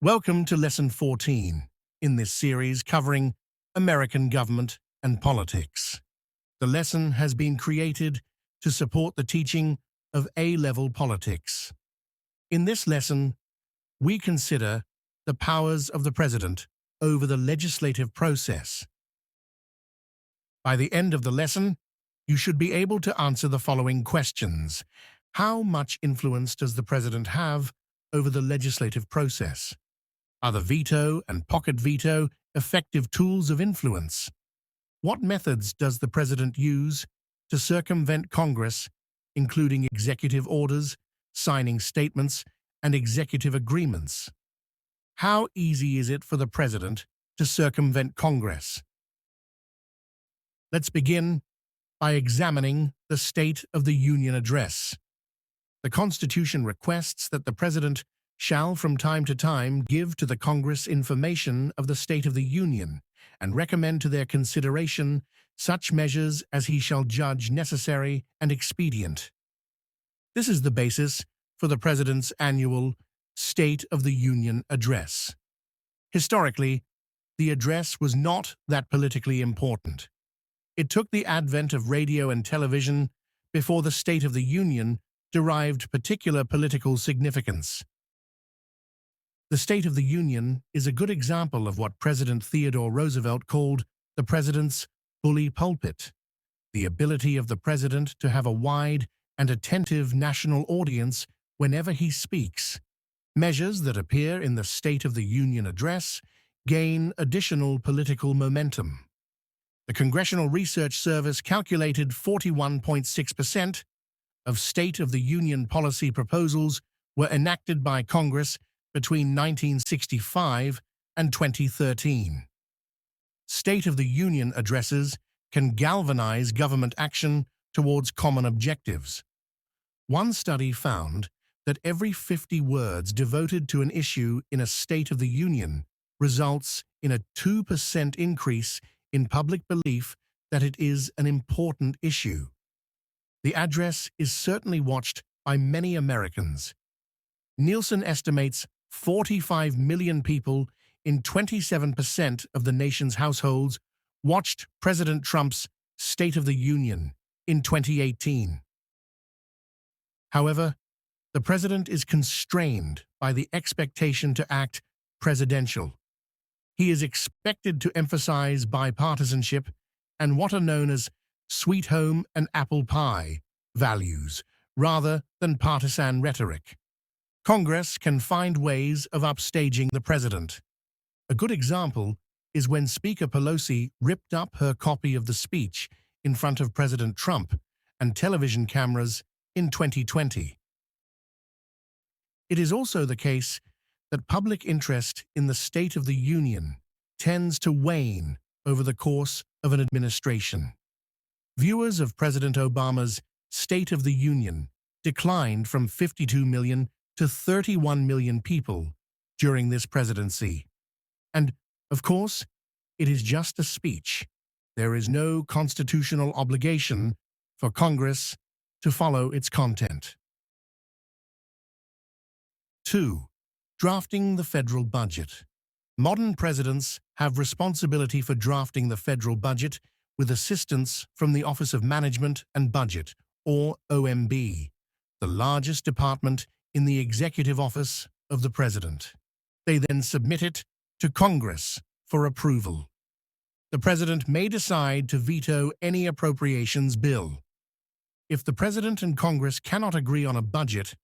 Welcome to Lesson 14 in this series covering American government and politics. The lesson has been created to support the teaching of A-Level politics. In this lesson, we consider the powers of the president over the legislative process. By the end of the lesson, you should be able to answer the following questions. How much influence does the president have over the legislative process? Are the veto and pocket veto effective tools of influence? What methods does the president use to circumvent Congress, including executive orders, signing statements, and executive agreements? How easy is it for the president to circumvent Congress? Let's begin by examining the State of the Union Address. The Constitution requests that the President shall from time to time give to the Congress information of the State of the Union and recommend to their consideration such measures as he shall judge necessary and expedient. This is the basis for the President's annual State of the Union Address. Historically, the address was not that politically important. It took the advent of radio and television before the State of the Union derived particular political significance. The State of the Union is a good example of what President Theodore Roosevelt called the president's bully pulpit, the ability of the president to have a wide and attentive national audience whenever he speaks. Measures that appear in the State of the Union Address gain additional political momentum. The Congressional Research Service calculated 41.6% of State of the Union policy proposals were enacted by Congress between 1965 and 2013. State of the Union addresses can galvanize government action towards common objectives. One study found that every 50 words devoted to an issue in a State of the Union results in a 2% increase in public belief that it is an important issue. The address is certainly watched by many Americans. Nielsen estimates 45 million people in 27% of the nation's households watched President Trump's State of the Union in 2018. However, the president is constrained by the expectation to act presidential. He is expected to emphasize bipartisanship and what are known as sweet home and apple pie values, rather than partisan rhetoric. Congress can find ways of upstaging the president. A good example is when Speaker Pelosi ripped up her copy of the speech in front of President Trump and television cameras in 2020. It is also the case that public interest in the State of the Union tends to wane over the course of an administration. Viewers of President Obama's State of the Union declined from 52 million to 31 million people during this presidency. And, of course, it is just a speech. There is no constitutional obligation for Congress to follow its content. 2. Drafting the federal budget. Modern presidents have responsibility for drafting the federal budget with assistance from the Office of Management and Budget, or OMB, the largest department in the executive office of the president. They then submit it to Congress for approval. The president may decide to veto any appropriations bill. If the president and Congress cannot agree on a budget,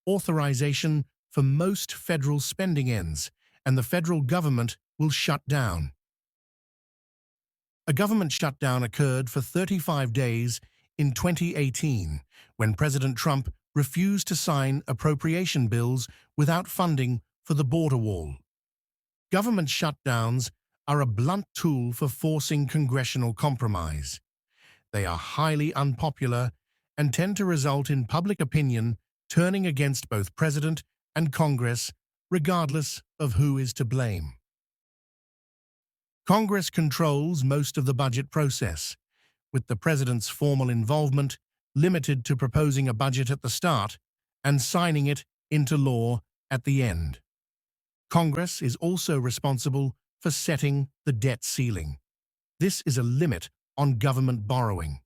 authorization for most federal spending ends, and the federal government will shut down. A government shutdown occurred for 35 days in 2018 when President Trump refused to sign appropriation bills without funding for the border wall. Government shutdowns are a blunt tool for forcing congressional compromise. They are highly unpopular and tend to result in public opinion turning against both President and Congress, regardless of who is to blame. Congress controls most of the budget process, with the President's formal involvement limited to proposing a budget at the start and signing it into law at the end. Congress is also responsible for setting the debt ceiling. This is a limit on government borrowing.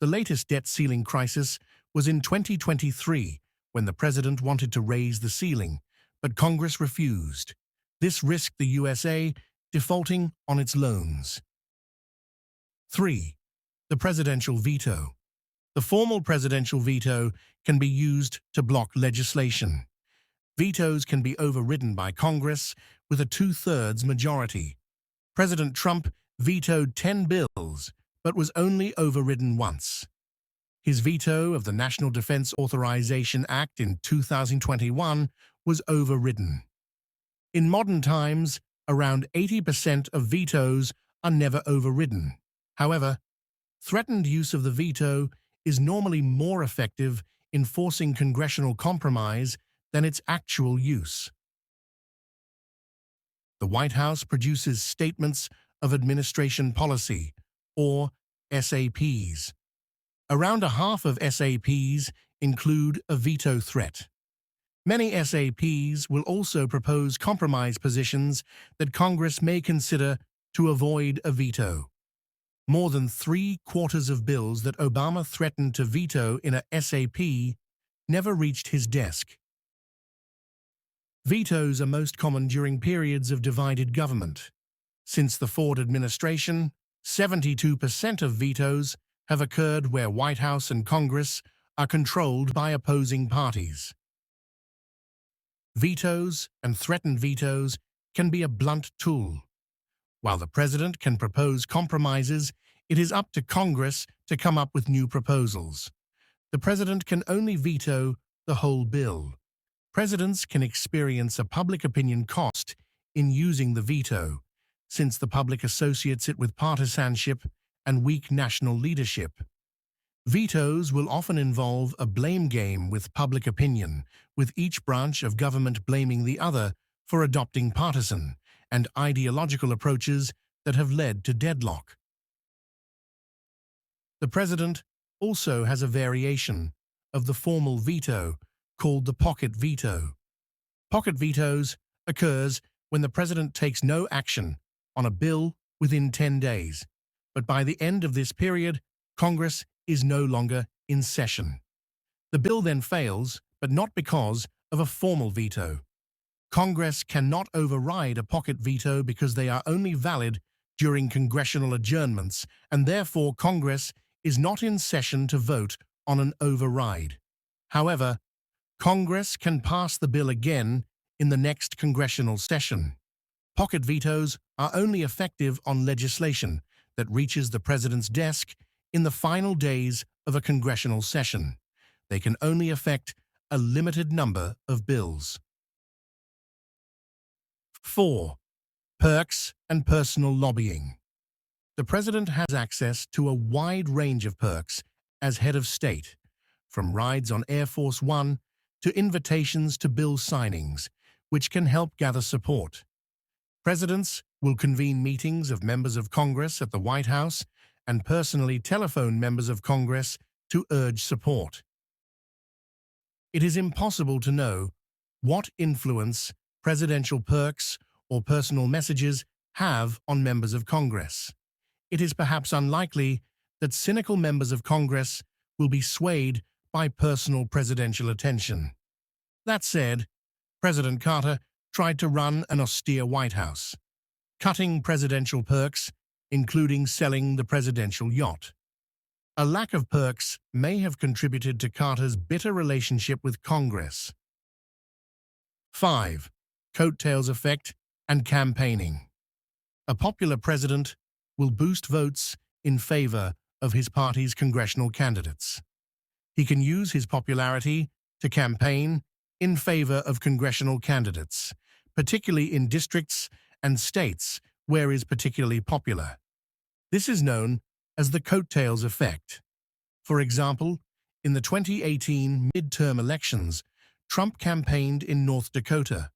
The latest debt ceiling crisis was in 2023 when the president wanted to raise the ceiling, but Congress refused. This risked the USA defaulting on its loans. 3. The presidential veto. The formal presidential veto can be used to block legislation. Vetoes can be overridden by Congress with a 2/3 majority. President Trump vetoed 10 bills, but was only overridden once. His veto of the National Defense Authorization Act in 2021 was overridden. In modern times, around 80% of vetoes are never overridden. However, threatened use of the veto is normally more effective in forcing congressional compromise than its actual use. The White House produces Statements of Administration Policy, or SAPs. Around a half of SAPs include a veto threat. Many SAPs will also propose compromise positions that Congress may consider to avoid a veto. More than 3/4 of bills that Obama threatened to veto in a SAP never reached his desk. Vetoes are most common during periods of divided government. Since the Ford administration, 72% of vetoes have occurred where White House and Congress are controlled by opposing parties. Vetoes and threatened vetoes can be a blunt tool. While the president can propose compromises, it is up to Congress to come up with new proposals. The president can only veto the whole bill. Presidents can experience a public opinion cost in using the veto, since the public associates it with partisanship and weak national leadership. Vetoes will often involve a blame game with public opinion, with each branch of government blaming the other for adopting partisan and ideological approaches that have led to deadlock. The president also has a variation of the formal veto called the pocket veto. Pocket vetoes occurs when the president takes no action on a bill within 10 days, but by the end of this period, Congress is no longer in session. The bill then fails, but not because of a formal veto. Congress cannot override a pocket veto because they are only valid during congressional adjournments, and therefore Congress is not in session to vote on an override. However, Congress can pass the bill again in the next congressional session. Pocket vetoes are only effective on legislation that reaches the president's desk in the final days of a congressional session. They can only affect a limited number of bills. 4. Perks and personal lobbying. The president has access to a wide range of perks as head of state, from rides on Air Force One to invitations to bill signings, which can help gather support. Presidents will convene meetings of members of Congress at the White House and personally telephone members of Congress to urge support. It is impossible to know what influence presidential perks or personal messages have on members of Congress. It is perhaps unlikely that cynical members of Congress will be swayed by personal presidential attention. That said, President Carter tried to run an austere White House, cutting presidential perks, including selling the presidential yacht. A lack of perks may have contributed to Carter's bitter relationship with Congress. 5. Coattails effect and campaigning. A popular president will boost votes in favor of his party's congressional candidates. He can use his popularity to campaign in favor of congressional candidates, particularly in districts and states where he is particularly popular. This is known as the coattails effect. For example, in the 2018 midterm elections, Trump campaigned in North Dakota,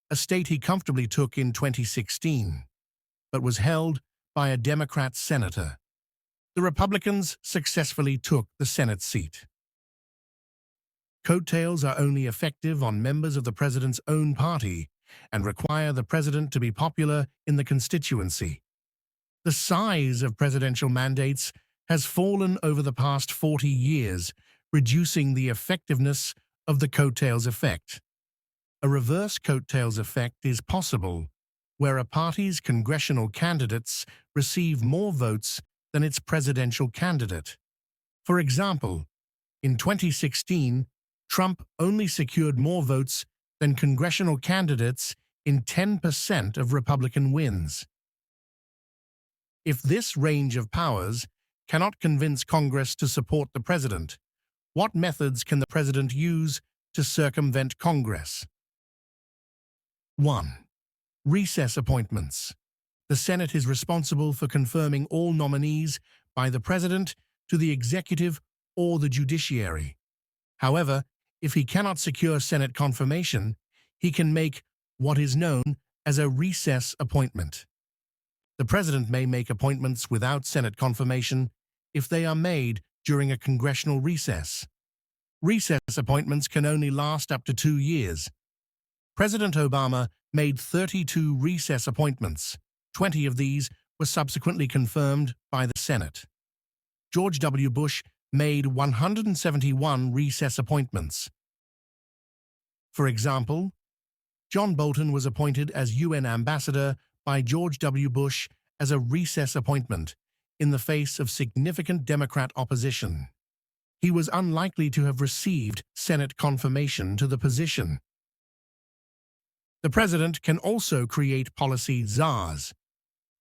a state he comfortably took in 2016, but was held by a Democrat senator. The Republicans successfully took the Senate seat. Coattails are only effective on members of the president's own party and require the president to be popular in the constituency. The size of presidential mandates has fallen over the past 40 years, reducing the effectiveness of the coattails effect. A reverse coattails effect is possible, where a party's congressional candidates receive more votes than its presidential candidate. For example, in 2016, Trump only secured more votes than congressional candidates in 10% of Republican wins. If this range of powers cannot convince Congress to support the president, what methods can the president use to circumvent Congress? 1. Recess appointments. The Senate is responsible for confirming all nominees by the president to the executive or the judiciary. However, if he cannot secure Senate confirmation, he can make what is known as a recess appointment. The president may make appointments without Senate confirmation if they are made during a congressional recess. Recess appointments can only last up to 2 years. President Obama made 32 recess appointments. 20 of these were subsequently confirmed by the Senate. George W. Bush made 171 recess appointments. For example, John Bolton was appointed as UN ambassador by George W. Bush as a recess appointment in the face of significant Democrat opposition. He was unlikely to have received Senate confirmation to the position. The president can also create policy czars.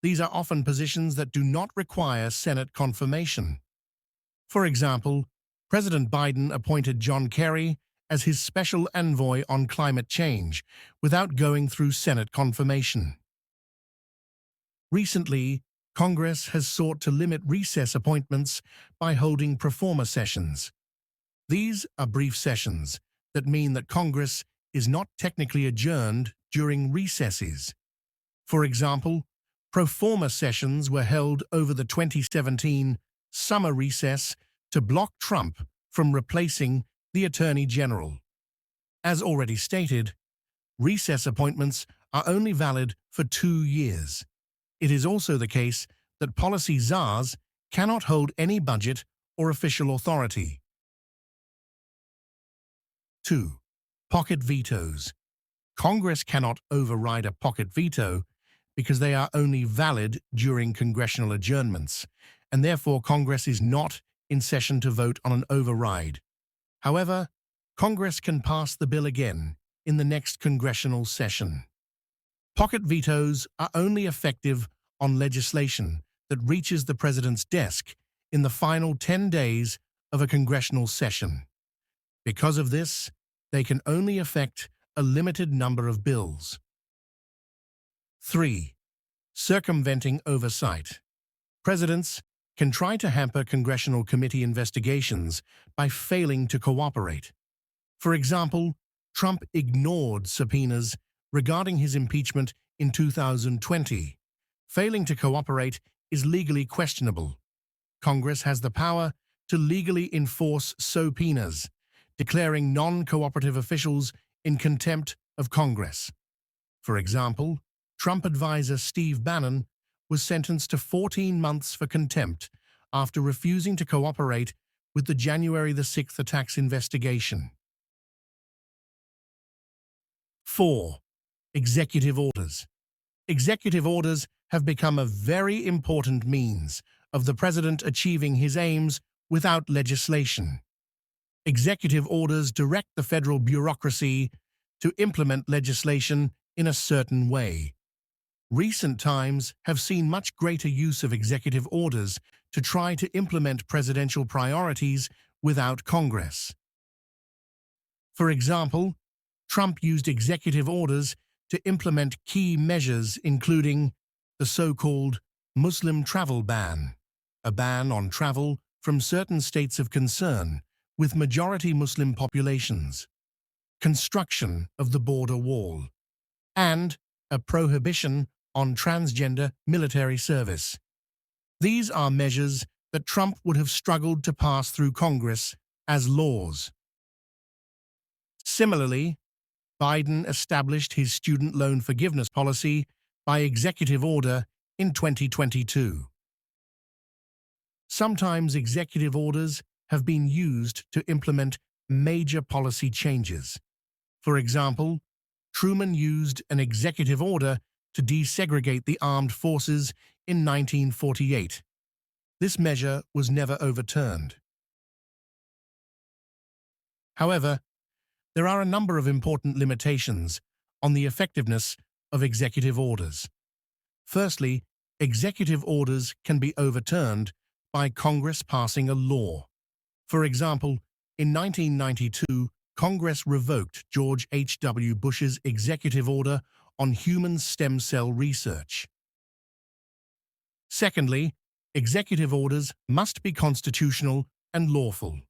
These are often positions that do not require Senate confirmation. For example, President Biden appointed John Kerry as his special envoy on climate change without going through Senate confirmation. Recently, Congress has sought to limit recess appointments by holding pro forma sessions. These are brief sessions that mean that Congress is not technically adjourned during recesses. For example, pro forma sessions were held over the 2017 summer recess to block Trump from replacing the Attorney General. As already stated, recess appointments are only valid for 2 years. It is also the case that policy czars cannot hold any budget or official authority. 2. Pocket vetoes. Congress cannot override a pocket veto because they are only valid during congressional adjournments, and therefore Congress is not in session to vote on an override. However, Congress can pass the bill again in the next congressional session. Pocket vetoes are only effective on legislation that reaches the president's desk in the final 10 days of a congressional session. Because of this, they can only affect a limited number of bills. 3. Circumventing oversight. Presidents can try to hamper congressional committee investigations by failing to cooperate. For example, Trump ignored subpoenas regarding his impeachment in 2020. Failing to cooperate is legally questionable. Congress has the power to legally enforce subpoenas, declaring non-cooperative officials in contempt of Congress. For example, Trump advisor Steve Bannon was sentenced to 14 months for contempt after refusing to cooperate with the January 6th attacks investigation. 4. Executive orders. Executive orders have become a very important means of the president achieving his aims without legislation. Executive orders direct the federal bureaucracy to implement legislation in a certain way. Recent times have seen much greater use of executive orders to try to implement presidential priorities without Congress. For example, Trump used executive orders to implement key measures including the so-called Muslim travel ban, a ban on travel from certain states of concern with majority Muslim populations, construction of the border wall, and a prohibition on transgender military service. These are measures that Trump would have struggled to pass through Congress as laws. Similarly, Biden established his student loan forgiveness policy by executive order in 2022. Sometimes executive orders have been used to implement major policy changes. For example, Truman used an executive order to desegregate the armed forces in 1948. This measure was never overturned. However, there are a number of important limitations on the effectiveness of executive orders. Firstly, executive orders can be overturned by Congress passing a law. For example, in 1992, Congress revoked George H.W. Bush's executive order on human stem cell research. Secondly, executive orders must be constitutional and lawful.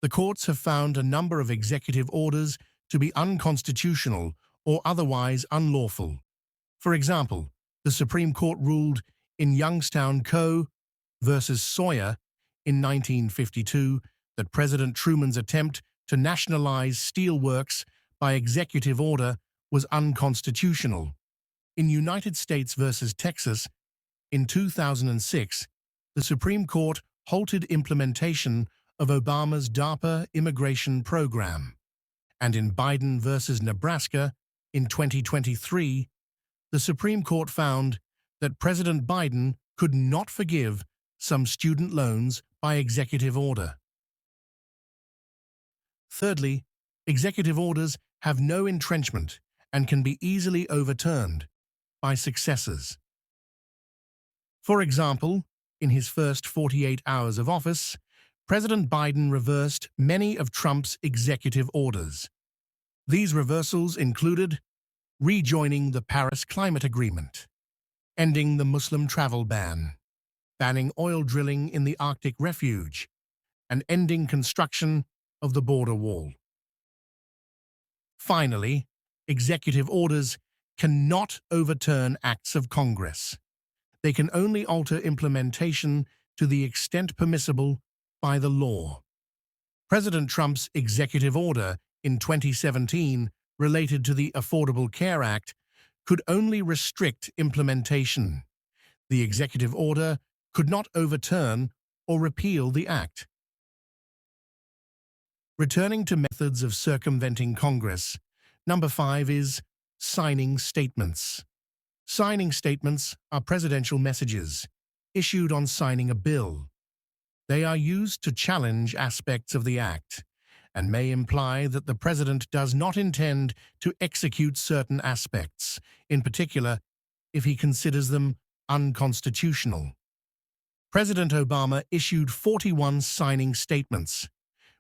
The courts have found a number of executive orders to be unconstitutional or otherwise unlawful. For example, the Supreme Court ruled in Youngstown Co. versus Sawyer in 1952 that President Truman's attempt to nationalize steel works by executive order was unconstitutional. In United States versus Texas in 2006, the Supreme Court halted implementation of Obama's DARPA immigration program. And in Biden versus Nebraska in 2023, the Supreme Court found that President Biden could not forgive some student loans by executive order. Thirdly, executive orders have no entrenchment and can be easily overturned by successors. For example, in his first 48 hours of office, President Biden reversed many of Trump's executive orders. These reversals included rejoining the Paris Climate Agreement, ending the Muslim travel ban, banning oil drilling in the Arctic Refuge, and ending construction of the border wall. Finally, executive orders cannot overturn acts of Congress. They can only alter implementation to the extent permissible by the law. President Trump's executive order in 2017 related to the Affordable Care Act could only restrict implementation. The executive order could not overturn or repeal the act. Returning to methods of circumventing Congress, number 5 is signing statements. Signing statements are presidential messages issued on signing a bill. They are used to challenge aspects of the act and may imply that the president does not intend to execute certain aspects, in particular if he considers them unconstitutional. President Obama issued 41 signing statements,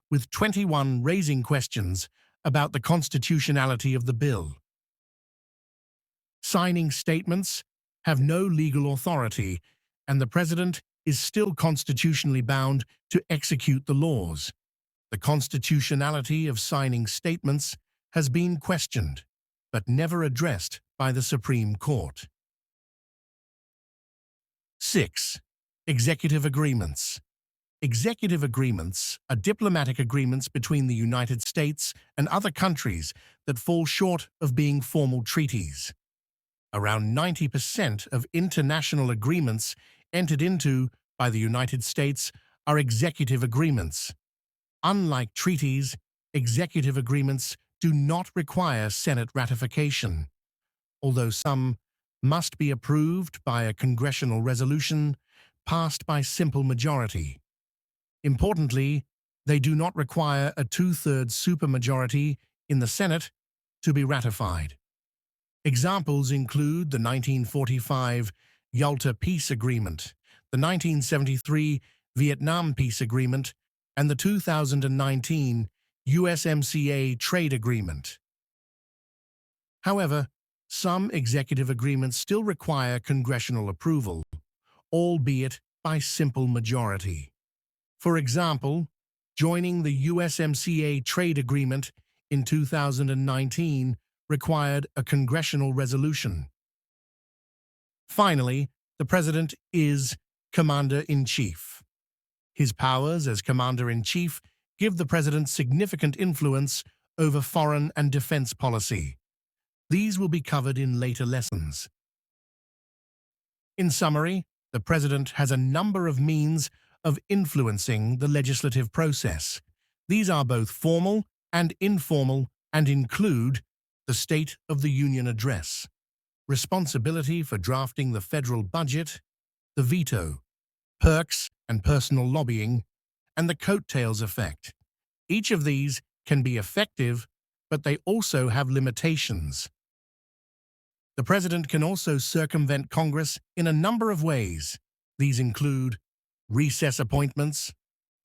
with 21 raising questions about the constitutionality of the bill. Signing statements have no legal authority, and the president is still constitutionally bound to execute the laws. The constitutionality of signing statements has been questioned, but never addressed by the Supreme Court. 6. Executive agreements. Executive agreements are diplomatic agreements between the United States and other countries that fall short of being formal treaties. Around 90% of international agreements entered into by the United States are executive agreements. Unlike treaties, executive agreements do not require Senate ratification, although some must be approved by a congressional resolution passed by simple majority. Importantly, they do not require a 2/3 supermajority in the Senate to be ratified. Examples include the 1945 Yalta Peace Agreement, the 1973 Vietnam Peace Agreement, and the 2019 USMCA Trade Agreement. However, some executive agreements still require congressional approval, albeit by simple majority. For example, joining the USMCA Trade Agreement in 2019 required a congressional resolution. Finally, the President is Commander-in-Chief. His powers as Commander-in-Chief give the President significant influence over foreign and defense policy. These will be covered in later lessons. In summary, the President has a number of means of influencing the legislative process. These are both formal and informal and include the State of the Union Address, responsibility for drafting the federal budget, the veto, perks and personal lobbying, and the coattails effect. Each of these can be effective, but they also have limitations. The President can also circumvent Congress in a number of ways. These include recess appointments,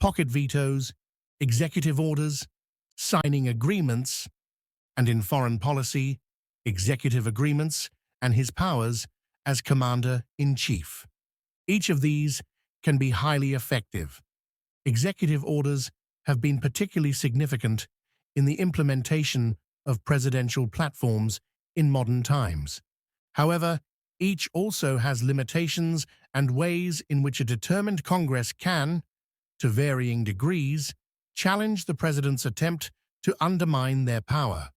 pocket vetoes, executive orders, signing agreements, and in foreign policy, executive agreements and his powers as Commander-in-Chief. Each of these can be highly effective. Executive orders have been particularly significant in the implementation of presidential platforms in modern times. However, each also has limitations and ways in which a determined Congress can, to varying degrees, challenge the President's attempt to undermine their power.